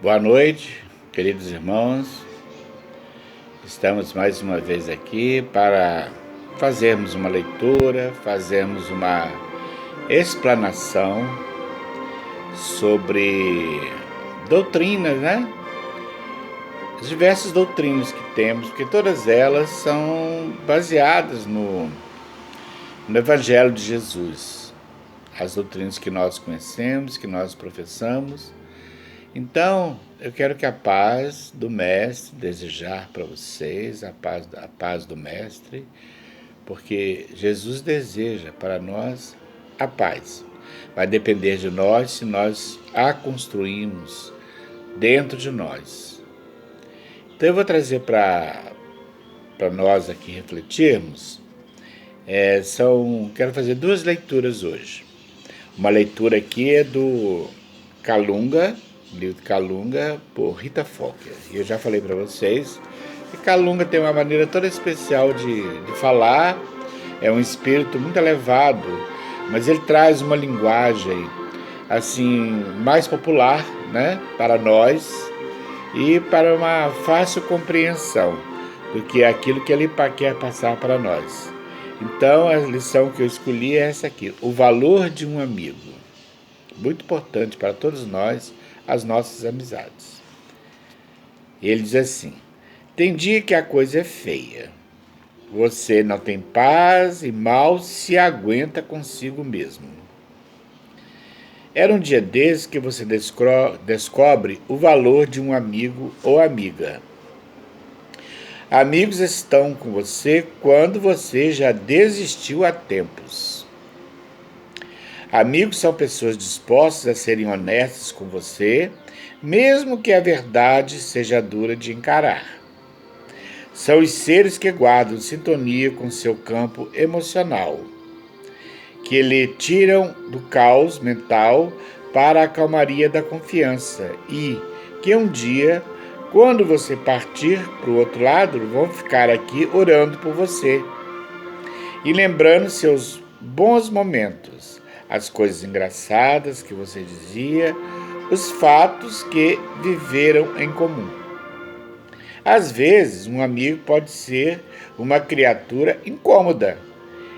Boa noite, queridos irmãos. Estamos mais uma vez aqui para fazermos uma leitura, fazermos uma explanação sobre doutrinas, né? As diversas doutrinas que temos, porque todas elas são baseadas no Evangelho de Jesus. As doutrinas que nós conhecemos, que nós professamos. Então, eu quero que a paz do Mestre desejar para vocês, a paz do Mestre, porque Jesus deseja para nós a paz. Vai depender de nós se nós a construímos dentro de nós. Então, eu vou trazer para nós aqui refletirmos. Quero fazer duas leituras hoje. Uma leitura aqui é do Calunga, livro de Calunga, por Rita Fokker. E eu já falei para vocês que Calunga tem uma maneira toda especial de falar, é um espírito muito elevado, mas ele traz uma linguagem assim mais popular, né, para nós e para uma fácil compreensão do que é aquilo que ele quer passar para nós. Então, a lição que eu escolhi é essa aqui: o valor de um amigo. Muito importante para todos nós, as nossas amizades. Ele diz assim: tem dia que a coisa é feia. Você não tem paz e mal se aguenta consigo mesmo. Era um dia desses que você descobre o valor de um amigo ou amiga. Amigos estão com você quando você já desistiu há tempos. Amigos são pessoas dispostas a serem honestas com você, mesmo que a verdade seja dura de encarar. São os seres que guardam sintonia com seu campo emocional, que lhe tiram do caos mental para a calmaria da confiança e que um dia, quando você partir para o outro lado, vão ficar aqui orando por você e lembrando seus bons momentos, as coisas engraçadas que você dizia, os fatos que viveram em comum. Às vezes, um amigo pode ser uma criatura incômoda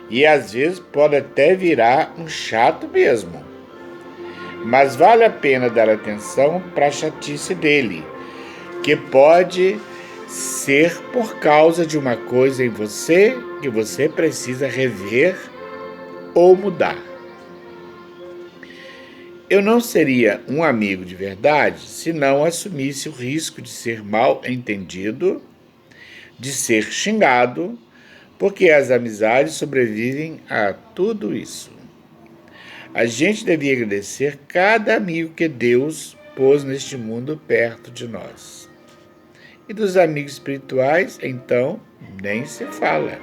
e às vezes pode até virar um chato mesmo. Mas vale a pena dar atenção para a chatice dele, que pode ser por causa de uma coisa em você que você precisa rever ou mudar. Eu não seria um amigo de verdade se não assumisse o risco de ser mal entendido, de ser xingado, porque as amizades sobrevivem a tudo isso. A gente devia agradecer cada amigo que Deus pôs neste mundo perto de nós. E dos amigos espirituais, então, nem se fala.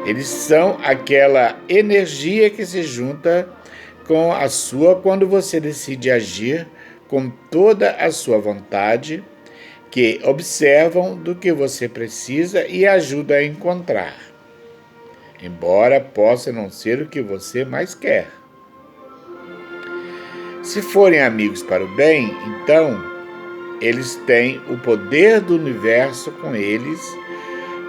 Eles são aquela energia que se junta com a sua quando você decide agir com toda a sua vontade, que observam do que você precisa e ajudam a encontrar, embora possa não ser o que você mais quer. Se forem amigos para o bem, então, eles têm o poder do universo com eles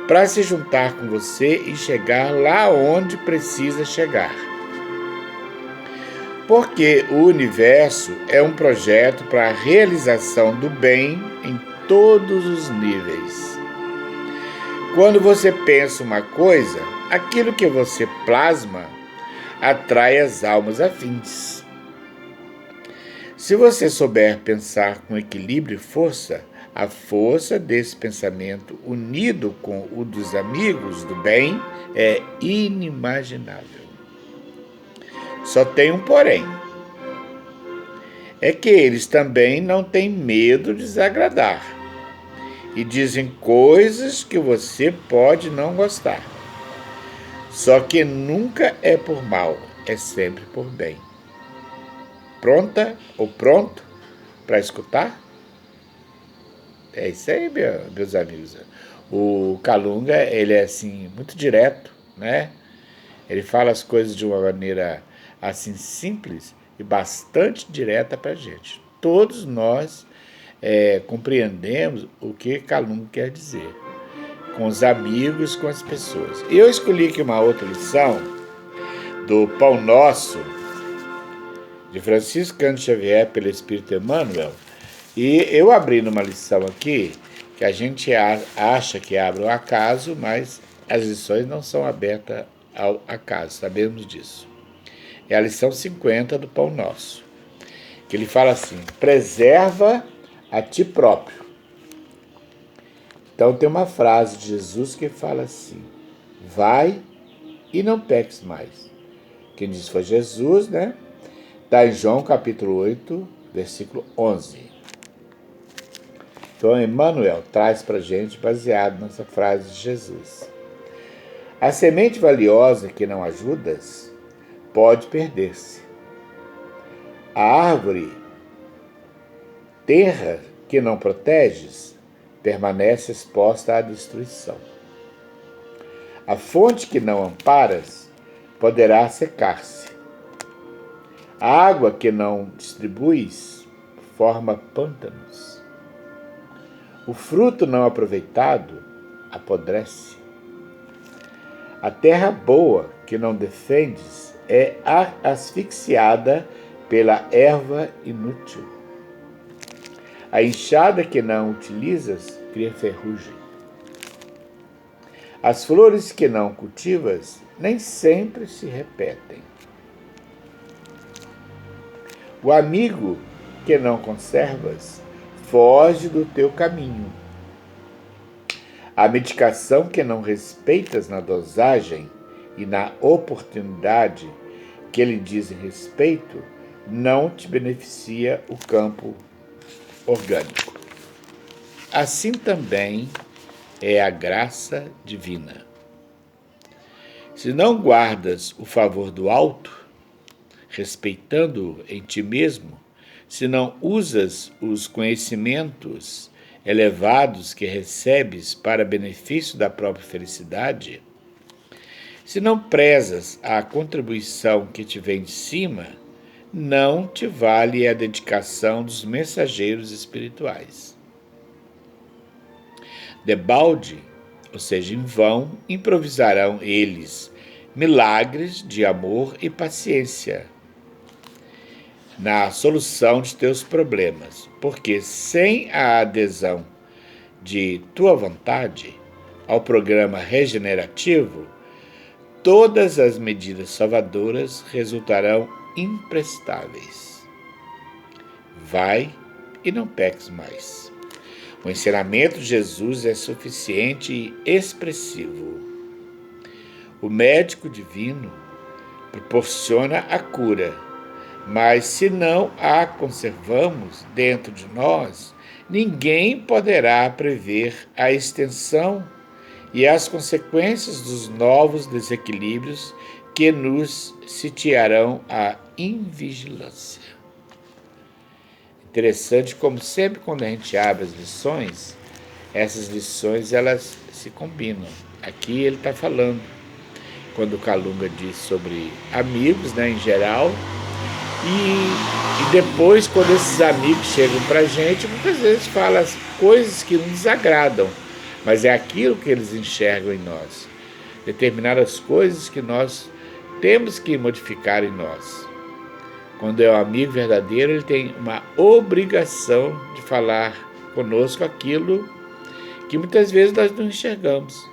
para se juntar com você e chegar lá onde precisa chegar. Porque o universo é um projeto para a realização do bem em todos os níveis. Quando você pensa uma coisa, aquilo que você plasma atrai as almas afins. Se você souber pensar com equilíbrio e força, a força desse pensamento unido com o dos amigos do bem é inimaginável. Só tem um porém. É que eles também não têm medo de desagradar e dizem coisas que você pode não gostar. Só que nunca é por mal, é sempre por bem. Pronta ou pronto para escutar? É isso aí, meus amigos. O Calunga, ele é assim, muito direto, né? Ele fala as coisas de uma maneira assim simples e bastante direta para a gente. todos nós compreendemos o que Calunga quer dizer, com os amigos, com as pessoas. E eu escolhi aqui uma outra lição do Pão Nosso, de Francisco Cândido Xavier, pelo Espírito Emmanuel, e eu abri numa lição aqui, que a gente acha que abre ao acaso, mas as lições não são abertas ao acaso, sabemos disso. É a lição 50 do Pão Nosso, que ele fala assim: preserva a ti próprio. Então tem uma frase de Jesus que fala assim: vai e não peques mais. Quem disse foi Jesus, né? Está em João capítulo 8, versículo 11. Então Emmanuel traz para a gente, baseado nessa frase de Jesus: a semente valiosa que não ajudas pode perder-se. A árvore terra que não proteges permanece exposta à destruição. A fonte que não amparas poderá secar-se. A água que não distribuis forma pântanos. O fruto não aproveitado apodrece. A terra boa que não defendes é asfixiada pela erva inútil. A enxada que não utilizas cria ferrugem. As flores que não cultivas nem sempre se repetem. O amigo que não conservas foge do teu caminho. A medicação que não respeitas na dosagem e na oportunidade que lhe dizem respeito não te beneficia o campo orgânico. Assim também é a graça divina. Se não guardas o favor do alto, respeitando-o em ti mesmo, se não usas os conhecimentos elevados que recebes para benefício da própria felicidade, se não prezas a contribuição que te vem de cima, não te vale a dedicação dos mensageiros espirituais. Debalde, ou seja, em vão, improvisarão eles milagres de amor e paciência na solução de teus problemas, porque sem a adesão de tua vontade ao programa regenerativo, todas as medidas salvadoras resultarão imprestáveis. Vai e não peques mais. O ensinamento de Jesus é suficiente e expressivo. O médico divino proporciona a cura, mas se não a conservamos dentro de nós, ninguém poderá prever a extensão e as consequências dos novos desequilíbrios que nos sitiarão a invigilância. Interessante como sempre quando a gente abre as lições, essas lições elas se combinam. Aqui ele está falando, quando o Calunga diz sobre amigos, né, em geral, e depois quando esses amigos chegam para a gente, muitas vezes falam as coisas que nos agradam, mas é aquilo que eles enxergam em nós, determinadas coisas que nós temos que modificar em nós. Quando é um amigo verdadeiro, ele tem uma obrigação de falar conosco aquilo que muitas vezes nós não enxergamos.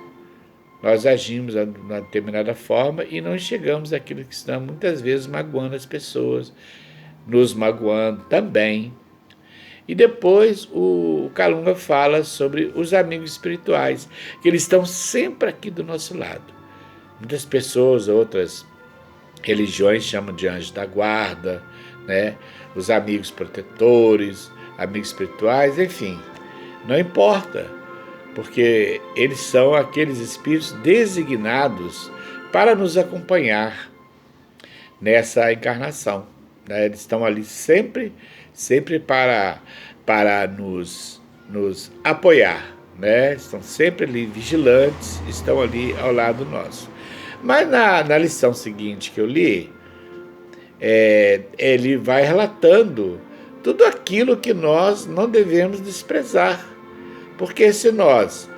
Nós agimos de uma determinada forma e não enxergamos aquilo que estamos muitas vezes magoando as pessoas, nos magoando também. E depois o Calunga fala sobre os amigos espirituais, que eles estão sempre aqui do nosso lado. Muitas pessoas, outras religiões chamam de anjos da guarda, né? Os amigos protetores, amigos espirituais, enfim, não importa, porque eles são aqueles espíritos designados para nos acompanhar nessa encarnação, né? Eles estão ali sempre para nos apoiar, né? Estão sempre ali vigilantes, estão ali ao lado nosso. Mas na lição seguinte que eu li, ele vai relatando tudo aquilo que nós não devemos desprezar. Porque se nós,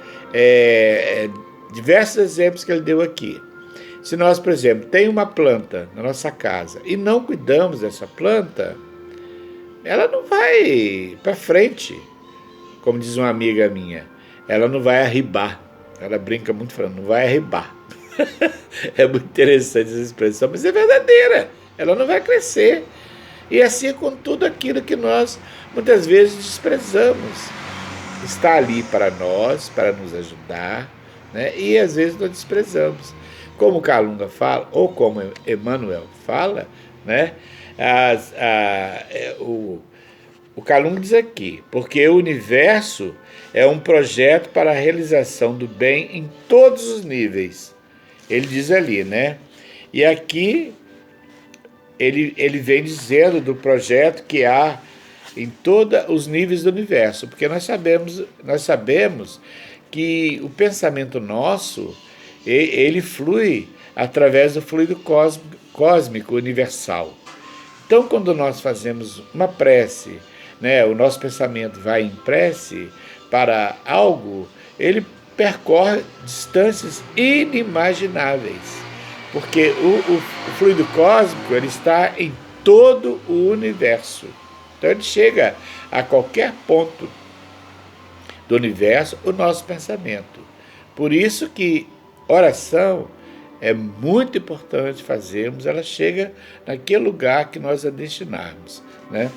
diversos exemplos que ele deu aqui, se nós, por exemplo, tem uma planta na nossa casa e não cuidamos dessa planta, ela não vai para frente, como diz uma amiga minha, ela não vai arribar. Ela brinca muito falando, não vai arribar. É muito interessante essa expressão, mas é verdadeira. Ela não vai crescer. E assim é com tudo aquilo que nós muitas vezes desprezamos. Está ali para nós, para nos ajudar, né? E às vezes nós desprezamos. Como Calunga fala, ou como Emmanuel fala, né? O Calunga diz aqui, porque o universo é um projeto para a realização do bem em todos os níveis. Ele diz ali, né? E aqui ele vem dizendo do projeto que há em todos os níveis do universo, porque nós sabemos que o pensamento nosso, ele flui através do fluido cósmico universal. Então, quando nós fazemos uma prece, né, o nosso pensamento vai em prece para algo, ele percorre distâncias inimagináveis, porque o fluido cósmico ele está em todo o universo. Então ele chega a qualquer ponto do universo o nosso pensamento. Por isso que oração é muito importante fazermos, ela chega naquele lugar que nós a destinarmos, né?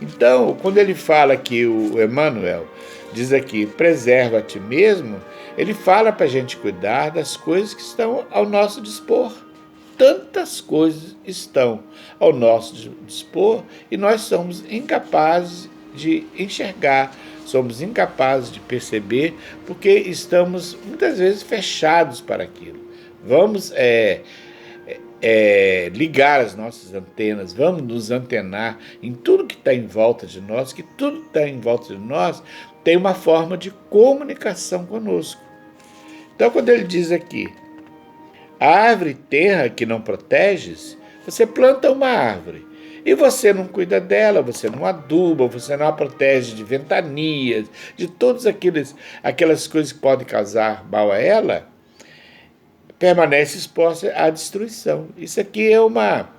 Então, quando ele fala que o Emmanuel diz aqui, preserva a ti mesmo, ele fala para a gente cuidar das coisas que estão ao nosso dispor. Tantas coisas estão ao nosso dispor e nós somos incapazes de enxergar, somos incapazes de perceber, porque estamos muitas vezes fechados para aquilo. Vamos ligar as nossas antenas, vamos nos antenar em tudo que está em volta de nós, que tudo que está em volta de nós tem uma forma de comunicação conosco. Então, quando ele diz aqui, a árvore terra que não proteges, você planta uma árvore e você não cuida dela, você não aduba, você não a protege de ventanias, de todas aquelas coisas que podem causar mal a ela, permanece exposta à destruição. Isso aqui é uma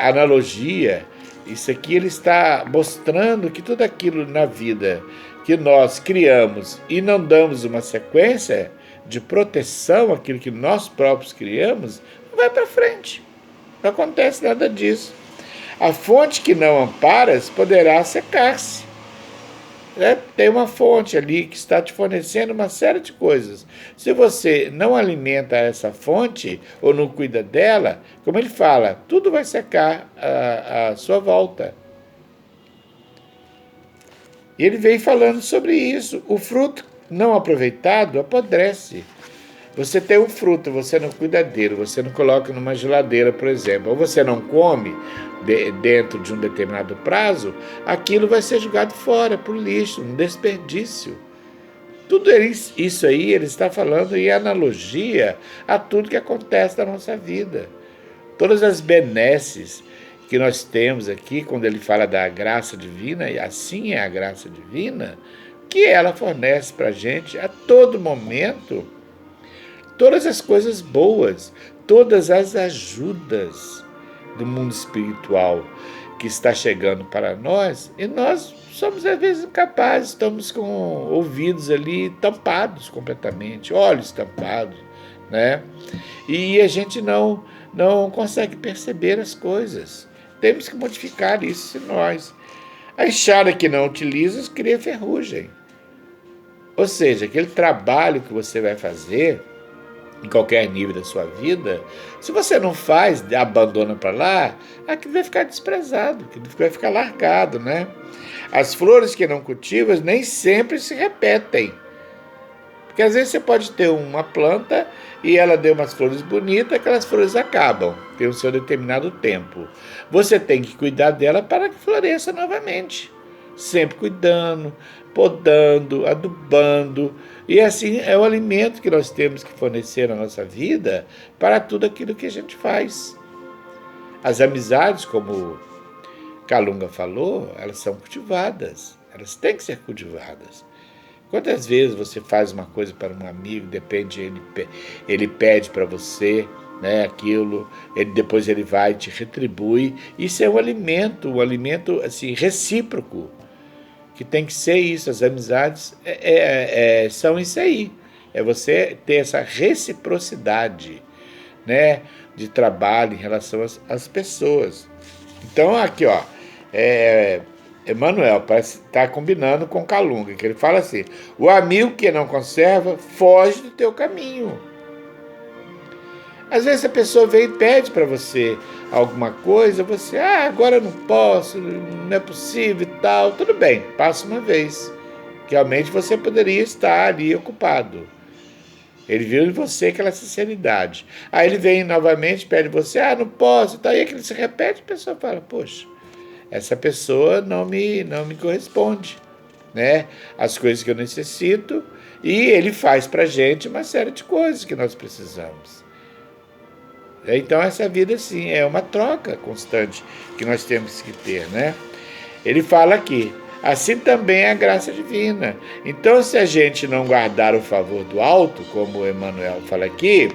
analogia, isso aqui ele está mostrando que tudo aquilo na vida que nós criamos e não damos uma sequência de proteção, aquilo que nós próprios criamos, não vai para frente. Não acontece nada disso. A fonte que não amparas poderá secar-se. Tem uma fonte ali que está te fornecendo uma série de coisas. Se você não alimenta essa fonte ou não cuida dela, como ele fala, tudo vai secar à sua volta. E ele vem falando sobre isso. O fruto não aproveitado apodrece. Você tem um fruto, você não cuida dele, você não coloca numa geladeira, por exemplo, ou você não come dentro de um determinado prazo, aquilo vai ser jogado fora, para o lixo, um desperdício. Tudo isso aí ele está falando em analogia a tudo que acontece na nossa vida. Todas as benesses que nós temos aqui, quando ele fala da graça divina, e assim é a graça divina, que ela fornece para a gente a todo momento, todas as coisas boas, todas as ajudas do mundo espiritual que está chegando para nós, e nós somos às vezes incapazes, estamos com ouvidos ali tampados completamente, olhos tampados, né? E a gente não consegue perceber as coisas. Temos que modificar isso em nós. A enxada que não utilizas cria ferrugem. Ou seja, aquele trabalho que você vai fazer em qualquer nível da sua vida, se você não faz, abandona para lá, aquilo vai ficar desprezado, aquilo vai ficar largado, né? As flores que não cultivas nem sempre se repetem. Porque às vezes você pode ter uma planta e ela deu umas flores bonitas, aquelas flores acabam, tem o seu determinado tempo. Você tem que cuidar dela para que floresça novamente. Sempre cuidando, podando, adubando. E assim é o alimento que nós temos que fornecer na nossa vida para tudo aquilo que a gente faz. As amizades, como Calunga falou, elas são cultivadas, elas têm que ser cultivadas. Quantas vezes você faz uma coisa para um amigo, depende, ele pede para você, né, aquilo, depois ele vai e te retribui. Isso é um alimento assim, recíproco, que tem que ser isso. As amizades são isso aí. É você ter essa reciprocidade, né, de trabalho em relação às pessoas. Então, aqui, ó, Emmanuel parece estar combinando com Calunga, que ele fala assim: o amigo que não conserva foge do teu caminho. Às vezes a pessoa vem e pede para você alguma coisa, você, agora eu não posso, não é possível e tal. Tudo bem, passa uma vez. Realmente você poderia estar ali ocupado. Ele viu em você aquela sinceridade. Aí ele vem novamente, pede você, não posso, tá? E aquilo se repete, a pessoa fala, poxa, essa pessoa não me corresponde, né? As coisas que eu necessito, e ele faz pra gente uma série de coisas que nós precisamos. Então essa vida, sim, é uma troca constante que nós temos que ter, né? Ele fala aqui, assim também é a graça divina. Então, se a gente não guardar o favor do alto, como o Emmanuel fala aqui,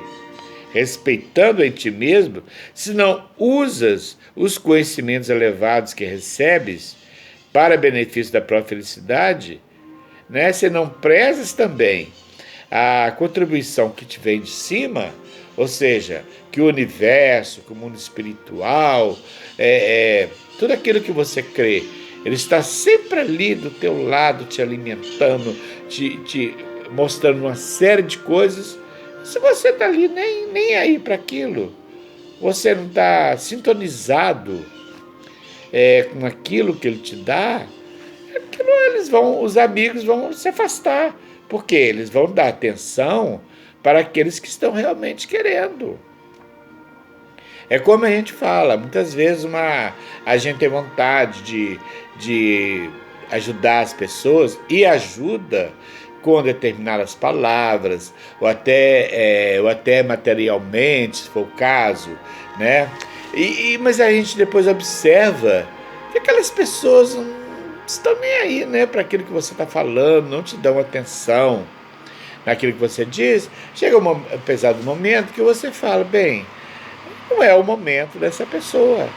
respeitando em ti mesmo, se não usas os conhecimentos elevados que recebes para benefício da própria felicidade, né? Se não prezas também a contribuição que te vem de cima, ou seja, que o universo, que o mundo espiritual, tudo aquilo que você crê, ele está sempre ali do teu lado, te alimentando, te mostrando uma série de coisas. Se você está ali nem aí para aquilo, você não está sintonizado com aquilo que ele te dá, os amigos vão se afastar, porque eles vão dar atenção para aqueles que estão realmente querendo. É como a gente fala, muitas vezes a gente tem vontade de ajudar as pessoas e ajuda com determinadas palavras, ou até materialmente, se for o caso, né? Mas a gente depois observa que aquelas pessoas não estão nem aí, né, para aquilo que você está falando, não te dão atenção naquilo que você diz. Chega um pesado momento que você fala, bem, não é o momento dessa pessoa,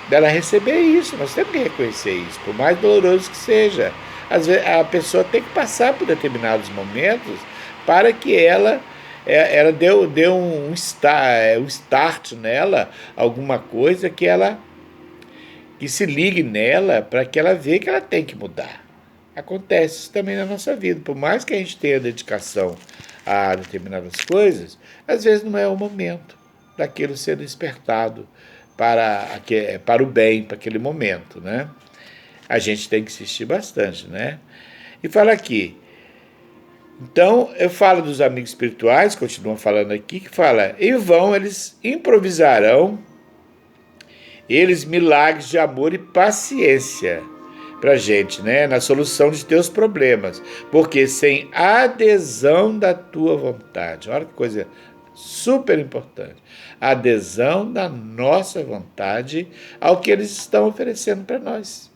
dela receber isso. Nós temos que reconhecer isso, por mais doloroso que seja. Às vezes a pessoa tem que passar por determinados momentos para que ela deu um start nela, alguma coisa que se ligue nela, para que ela veja que ela tem que mudar. Acontece isso também na nossa vida. Por mais que a gente tenha dedicação a determinadas coisas, às vezes não é o momento daquilo ser despertado para o bem, para aquele momento, né? A gente tem que insistir bastante, né? E fala aqui, então eu falo dos amigos espirituais, continuam falando aqui, que fala, em vão eles improvisarão eles milagres de amor e paciência pra gente, né? Na solução de teus problemas, porque sem adesão da tua vontade, olha que coisa super importante, a adesão da nossa vontade ao que eles estão oferecendo para nós.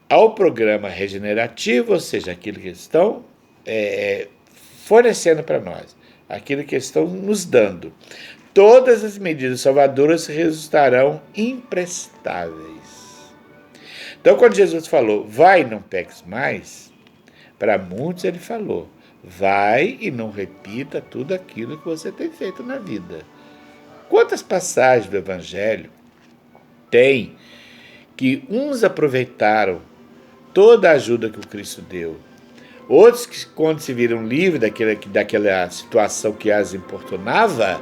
Ao programa regenerativo, ou seja, aquilo que eles estão fornecendo para nós, aquilo que eles estão nos dando. Todas as medidas salvadoras resultarão imprestáveis. Então, quando Jesus falou, vai e não peques mais, para muitos ele falou, vai e não repita tudo aquilo que você tem feito na vida. Quantas passagens do Evangelho tem que uns aproveitaram toda a ajuda que o Cristo deu, outros que, quando se viram livres daquela situação que as importunava,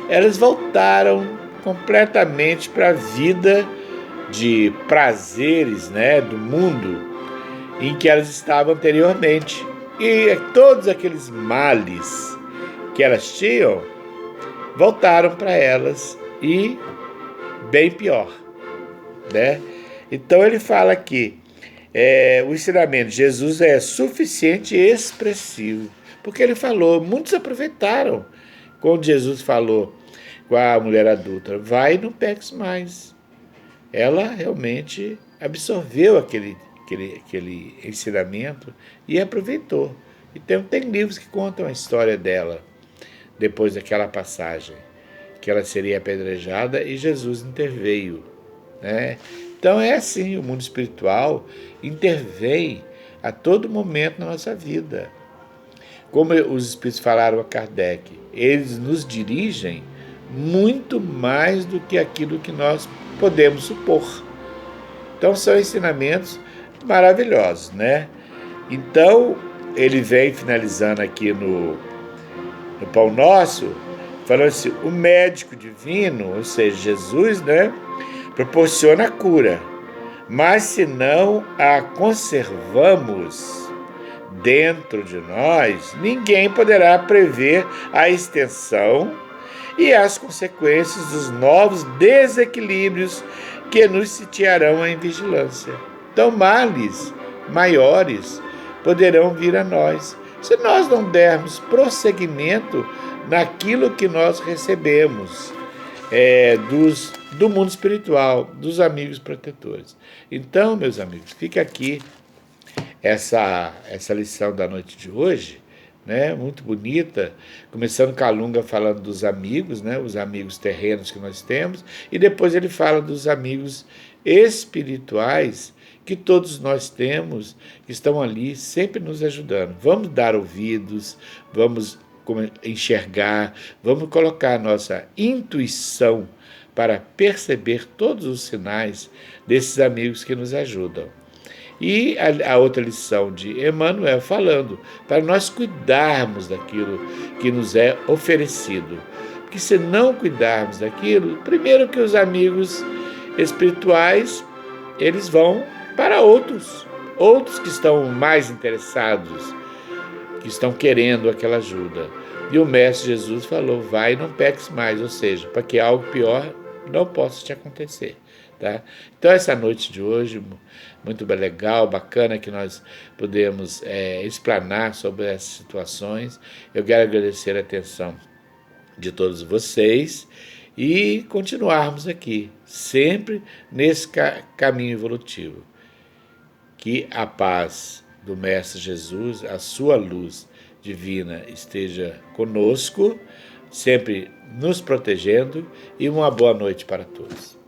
elas voltaram completamente para a vida de prazeres, né, do mundo em que elas estavam anteriormente. E todos aqueles males que elas tinham voltaram para elas e bem pior, né? Então ele fala aqui, o ensinamento de Jesus é suficiente e expressivo, porque ele falou, muitos aproveitaram quando Jesus falou com a mulher adulta, vai e não peques mais. ela realmente absorveu aquele ensinamento e aproveitou. Então tem livros que contam a história dela, depois daquela passagem, que ela seria apedrejada e Jesus interveio, né? Então é assim, o mundo espiritual intervém a todo momento na nossa vida. Como os Espíritos falaram a Kardec, eles nos dirigem muito mais do que aquilo que nós podemos supor. Então são ensinamentos maravilhosos, né? Então ele vem finalizando aqui no Pão Nosso, falando assim, o médico divino, ou seja, Jesus, né, proporciona a cura, mas se não a conservamos dentro de nós, ninguém poderá prever a extensão e as consequências dos novos desequilíbrios que nos sitiarão em vigilância. Então, males maiores poderão vir a nós, se nós não dermos prosseguimento naquilo que nós recebemos do mundo espiritual, dos amigos protetores. Então, meus amigos, fica aqui essa lição da noite de hoje, né, muito bonita, começando com a Lunga falando dos amigos, né, os amigos terrenos que nós temos, e depois ele fala dos amigos espirituais que todos nós temos, que estão ali sempre nos ajudando. Vamos dar ouvidos, vamos enxergar, vamos colocar a nossa intuição para perceber todos os sinais desses amigos que nos ajudam. E a outra lição de Emmanuel falando para nós cuidarmos daquilo que nos é oferecido. Porque se não cuidarmos daquilo, primeiro que os amigos espirituais, eles vão para outros que estão mais interessados, que estão querendo aquela ajuda. E o Mestre Jesus falou, vai e não peques mais, ou seja, para que algo pior não possa te acontecer. Tá? Então essa noite de hoje, muito legal, bacana que nós podemos explanar sobre essas situações. Eu quero agradecer a atenção de todos vocês e continuarmos aqui, sempre nesse caminho evolutivo. Que a paz do Mestre Jesus, a sua luz divina esteja conosco, sempre nos protegendo, e uma boa noite para todos.